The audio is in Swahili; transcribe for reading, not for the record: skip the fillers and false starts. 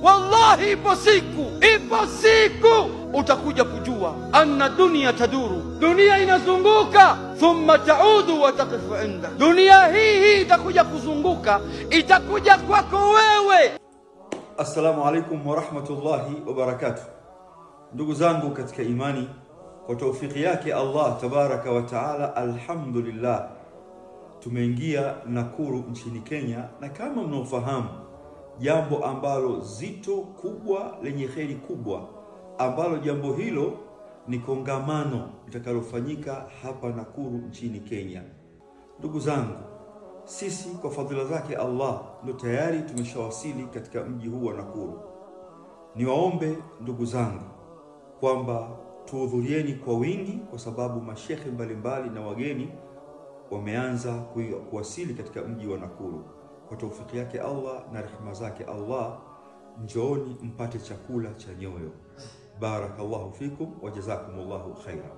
Wallahi ipo siku utakuja kujua anna dunia taduru, dunia inazunguka, thumma taudu wa taqifu inda. Dunia hii itakuja kuzunguka, itakuja kwako wewe. Assalamu alaikum wa rahmatullahi wa barakatuh. Ndugu zangu katika imani, kwa taufiki yake Allah tabaraka wa taala, alhamdulillah, tumeingia Nakuru nchini Kenya, na kama mnaofahamu, jambo ambalo zito kubwa lenye kheri kubwa, ambalo jambo hilo ni kongamano litakalofanyika hapa Nakuru nchini Kenya. Ndugu zangu, sisi kwa fadhila zake Allah ndio tayari tumeshawasili katika mji huu wa Nakuru. Niwaombe ndugu zangu kwamba tuhudhurieni kwa wingi, kwa sababu mashekhe mbalimbali na wageni wameanza kuwasili katika mji wa Nakuru. Kwa taufiki yake Allah na rehema zake Allah, njooni mpate chakula cha nyoyo. Barakallahu fikum wa jazakumullahu khairan.